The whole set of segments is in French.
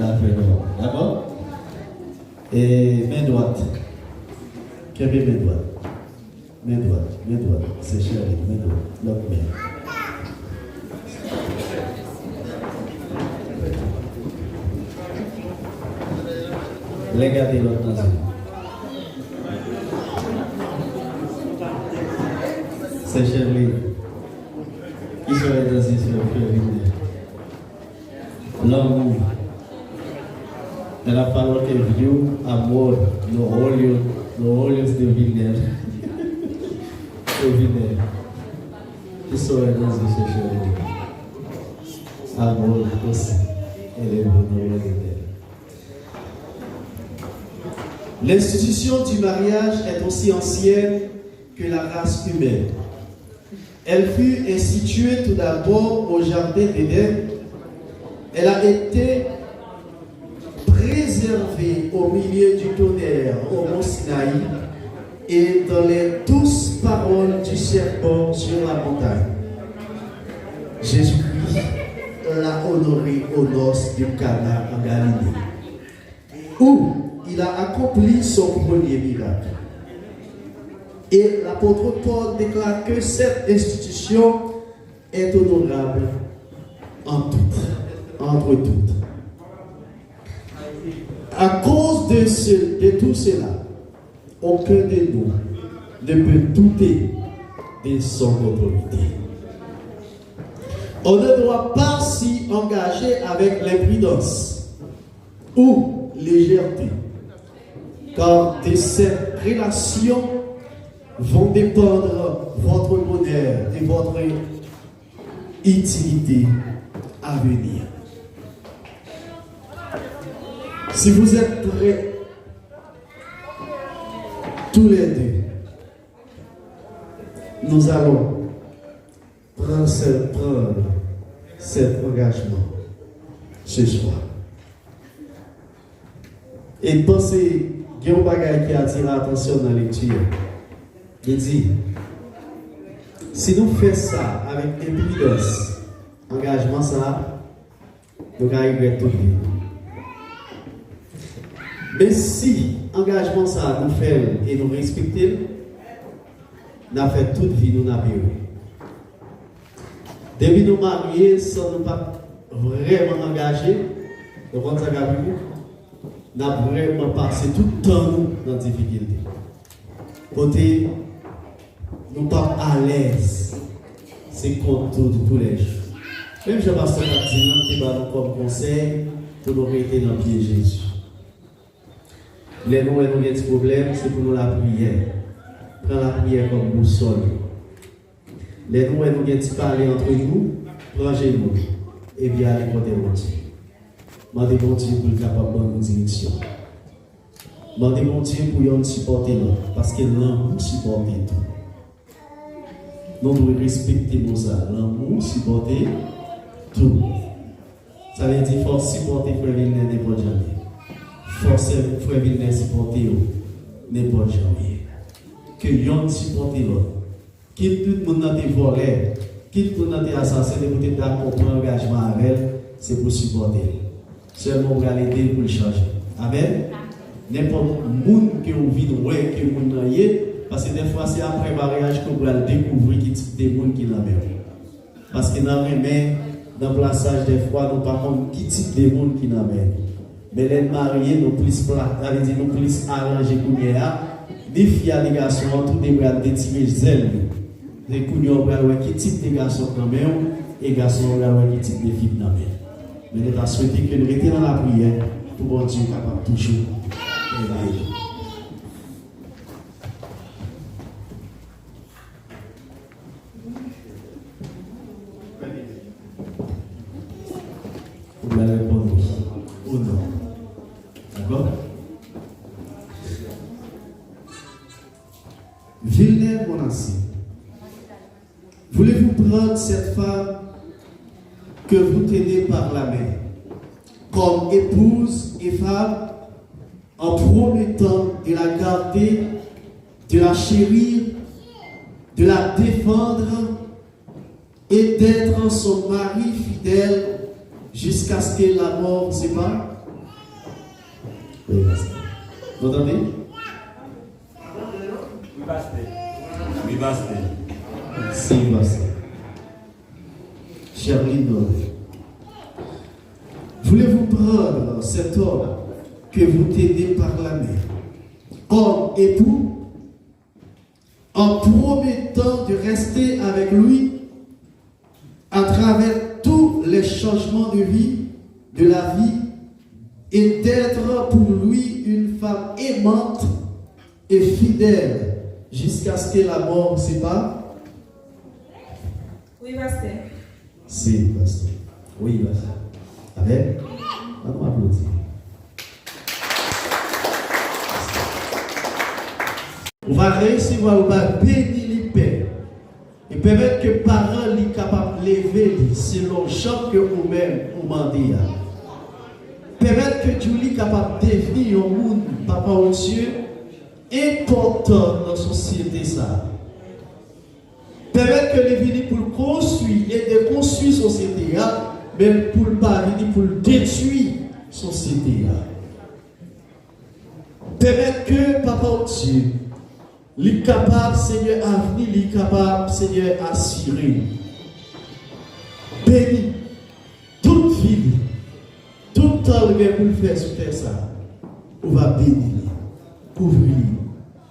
la faire. D'accord? Et main droite. Quelle est main droite? Main droite. C'est chéri, main droite. L'autre main. Regardez l'autre dans c'est chéri. Qui serait dans sur le feu? L'amour. Elle a parlé que Dieu, amour, nos olhos de Vilner. De Vilner. Qui serait dans ce chéri? Amour aussi. Elle est bonne. L'institution du mariage est aussi ancienne que la race humaine. Elle fut instituée tout d'abord au jardin d'Éden. Elle a été préservée au milieu du tonnerre au mont Sinaï et dans les douces paroles du serpent sur la montagne. Jésus-Christ l'a honorée aux noces du Cana en Galilée, où il a accompli son premier miracle. Et l'apôtre Paul déclare que cette institution est honorable entre toutes. À cause de tout cela, aucun de nous ne peut douter de son autorité. On ne doit pas s'y engager avec l'imprudence ou légèreté, car de cette relation vont dépendre votre bonheur et votre utilité à venir. Si vous êtes prêts, tous les deux, nous allons prendre cet engagement ce soir. Et pensez, il y a un bagage qui attire l'attention dans la lecture. Il dit, si nous faisons ça avec imprudence, engagement ça, nous arriverons tout vite. Mais si engagement ça nous fait et nous respectons, nous avons fait toute vie, nous n'avons pas. Depuis nous marier, sans nous pas vraiment engagés, nous avons vraiment passé tout le temps dans la difficulté. Côté, nous ne sommes pas à l'aise. C'est contre tous les jours. Même Jean-Pasteur Martin, qui va nous comme conseil pour nous rester dans le pied de Jésus. Les nous avons des problèmes, c'est pour nous la prière. Prends la prière comme boussole. Les nous avons des parler entre nous, rangez-nous et bien aller côté de Dieu. Demandez bon Dieu pour le capable de bonne direction. Demandez bon Dieu pour nous supporter l'autre, parce que l'amour supporte tout. Nous devons respecter nos âmes. L'amour supporte tout. Ça veut dire qu'il faut supporter Frère Villeneuve n'importe jamais. Force Frère Villeneuve supporter n'importe jamais. Que l'on supporte l'autre. Quitte tout le monde dans tes volets, quitte tout le monde dans tes assassins, pour te accompagner un engagement avec elle, c'est pour supporter. Seulement pour l'aider pour le changer. Amen. N'importe monde que vous vivez, que vous n'ayez, parce que des fois c'est après le mariage que vous allez découvrir qui type de monde qui l'a même. Parce que dans le plaçage des fois, nous ne savons pas qui type de monde qui l'a même. Mais les mariés, nous plus arrangés que nous avons, des filles à des garçons, tout des bras de petits zèles. Les couillons, qui type de garçons quand même, et garçons, qui type de filles quand même. Mais nous avons souhaité que nous restions dans la prière pour bon Dieu capable toujours d'évaluer. Vous allez répondre oui ou non. D'accord? Villeneuve Monassi, voulez-vous prendre cette femme que vous tenez par la main comme épouse et femme en promettant de la garder, de la chérir, de la défendre et d'être son mari fidèle jusqu'à ce que la mort sépare? Oui, pasteur. Vous entendez? Oui, pasteur. Si, pasteur. Cher Lino, voulez-vous prendre cet homme que vous tenez par la main comme époux, en promettant de rester avec lui à travers tous les changements de vie, de la vie, et d'être pour lui une femme aimante et fidèle jusqu'à ce que la mort sépare? Oui, pasteur. Si, pasteur. Oui, pasteur. Amen. On va applaudir. On va réussir, on va bénir les pères. Et permettre que les parents soient capables de lever selon chaque que vous-même vous demandez. Permettre que Dieu soit capable de devenir un monde, papa ou Dieu, important dans la société. Permettre que les venir pour construire et de construire la société, même pour ne pas venir pour détruire la société. Permettre que papa ou Dieu, il est capable, Seigneur, à venir, il est capable, Seigneur, à assurer. Béni, toute vie, tout temps que vous faire sur terre, ça, on va bénir, couvrir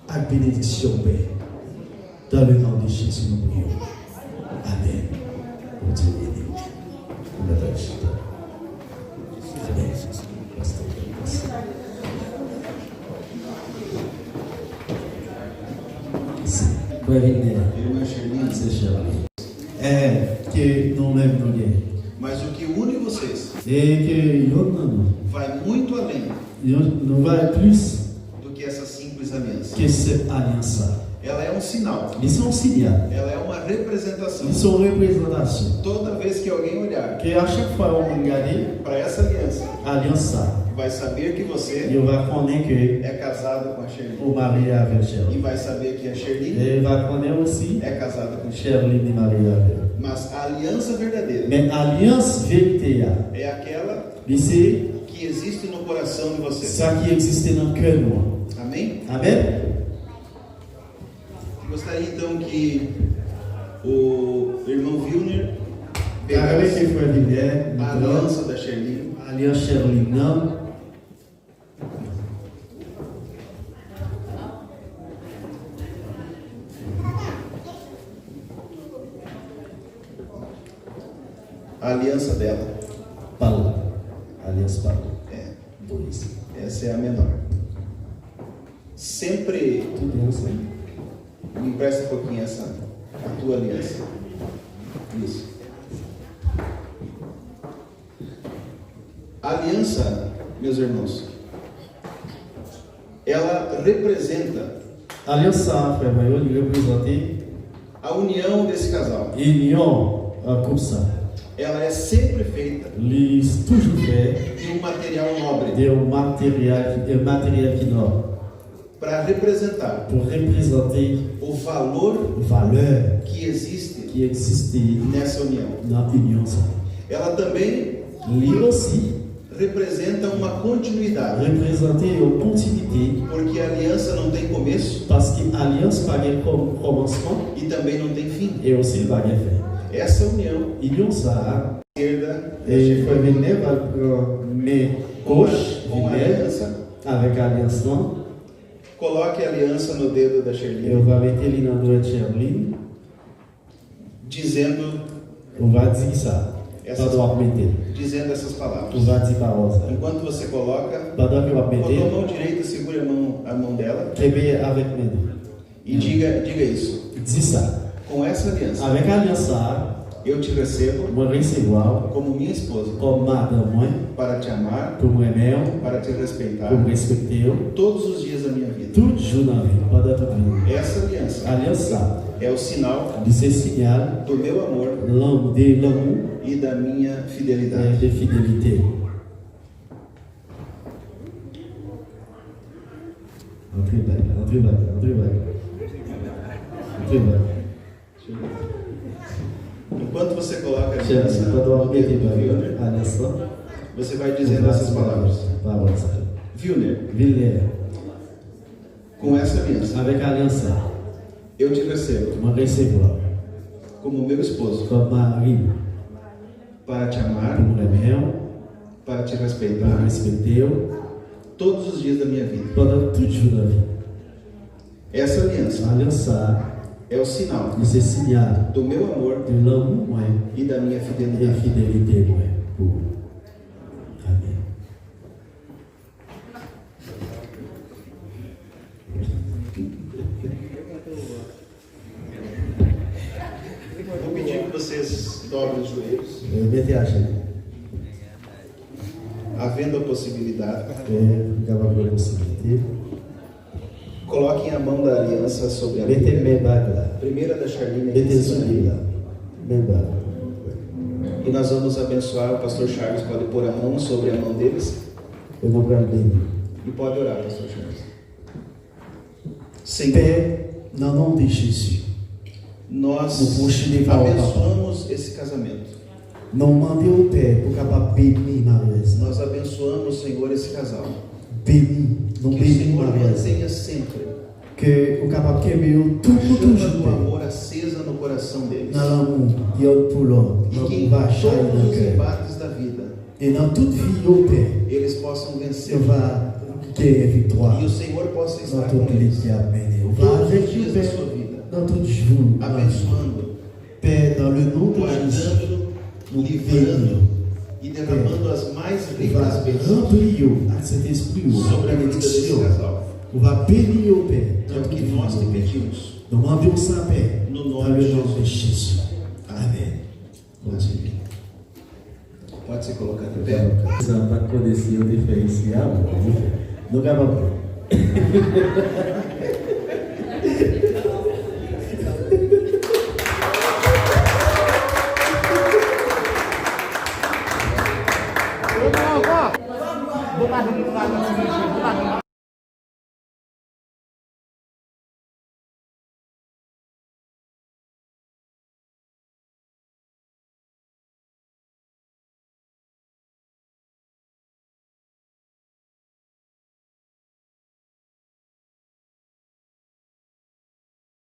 avec bénédiction, Père. Dans le nom de Jésus, nous prions. Amen. Mon Dieu béni. Amen. Irmã Sherlyn, que nous-mêmes nous sommes. mas o que une vocês Et que nous vai muito além nous va plus do que essa simples aliança. que cette alliance. Ela é um sinal, Ils sont signaux. ela é uma representação. Ils sont représentations. Toda vez que alguém olhar Que à chaque fois on regarde para essa aliança, alliance, vai saber que você il va connaître que é casado com a Sherlyn. au mari avec E Sherlyn. vai saber que a Sherlyn Et il va connaître aussi é casada com Sherlyn. Sherlyn et Marie avec. Mas a aliança verdadeira Mais alliance vérité, é aquela c'est que existe no coração de você. ça qui existe dans le cœur. Amém? Amen. Eu gostaria então que o irmão Wilner Avec pegasse les frères Villiers, a aliança da Sherlyn alliance Sherlyn, non? a aliança dela. Paulo. Alliance Paulo. É, Dois. essa é a menor. Sempre Tudo bem, sim. me empresta um pouquinho a tua aliança. Isso. A aliança, meus irmãos, ela representa Alliance, frère Mario, il représente a união desse casal. union comme ça. Ela é sempre feita Il est toujours fait de um material nobre de matériel qui n'a para representar pour représenter o valor valeur que existe qui existe nessa união. dans l'union. Ela também Il aussi representa uma continuidade, représenter une continuité porque a aliança não tem começo parce que l'alliance pas de commencement e também não tem fim. et aussi pas de fin. Essa união Union ça esquerda et il faut venir mais gauche com a aliança, avec alliance non. coloque a aliança no dedo da Et Sherlyn, on va mettre les dans le Sherlyn. dizendo On va dire ça. essas, Pendant qu'on mettre. dizendo essas On palavras. va dire paroles. Enquanto você coloca, Pendant qu'on va com a tua mettre. mão direita segure a mão dela Créer avec mes. e diga isso. Dis ça. Com essa aliança, Avec alliance ça, eu te recebo moi recevoir como minha esposa comme madame moi, para te amar, pour moi mère, para te respeitar pour me respecter todos os dias da minha vida. tout jour dans la vie, pendant toute vie. Essa aliança Alliance ça, é o sinal de ce signal do meu amor de l'amour e da minha et fidelidade. de fidélité. Entrez back, entrez back, entrez back. Entrez back. Enquanto você coloca a Chers, aliança pendant no qu'on met dedo do Wilner, alliance, você vai dizendo essas palavras. Paroles ça. Vilher, com essa aliança, avec aliança, eu te recebo eu recevoir como meu esposo comme mari, para te amar, pour l'aimer, para te pour respeitar respecter todos os dias da minha vida. pendant toute jour de la vie. Essa aliança Aliança, é o sinal c'est signal do meu amor de l'amour moi, e da minha et fidelidade. fidélité moi, pour. Amen. Vou pedir que vocês dobrem os joelhos, Mettez à genoux. havendo a possibilidade. Regardez la possibilité. Coloquem a mão da aliança sobre a Mettez Bíblia. mes bagues là. Primeira da Charlene. Mettez celui là. Mes bagues. E nós vamos abençoar. O pastor Charles pode pôr a mão sobre a mão deles. Eu vou para bénir. E pode orar, pastor Charles. Senhor, Père, dans le nom de Jésus, nós No post de Val, abençoamos esse casamento. nous demandons au Père pour capable bénir Marie. Nós abençoamos, Senhor, esse casal. Bénir, nous Que o bénir Senhor Marie. mantenha sempre Que o capable querer tout a pour chama toujours. do amor acesa no coração deles. Dans l'amour, l'autre pour l'autre, E dans que le em vachage todos dans le os cœur. embates da vida, Et dans toute vie, au Père, eles possam vencer. on va gagner victoire. E o Senhor possa Dans estar toute com eles l'église à mener. On va todos os avec dias le da Père, sua vida, dans tout jour. abençoando, Père, dans le nom de Jésus, guardando, livrando e derramando as mais on va ricas bênçãos remplir à cet esprit, sobre la a vida desse bénédiction. casal. On va bénir au Père. É o que nós te pedimos. Demandons ça, Père, No dans nome le de nom de Jesus. Jésus. Amen. Continue. Pode se colocar de pé. Ça va pas connaître le différencial. Donc, à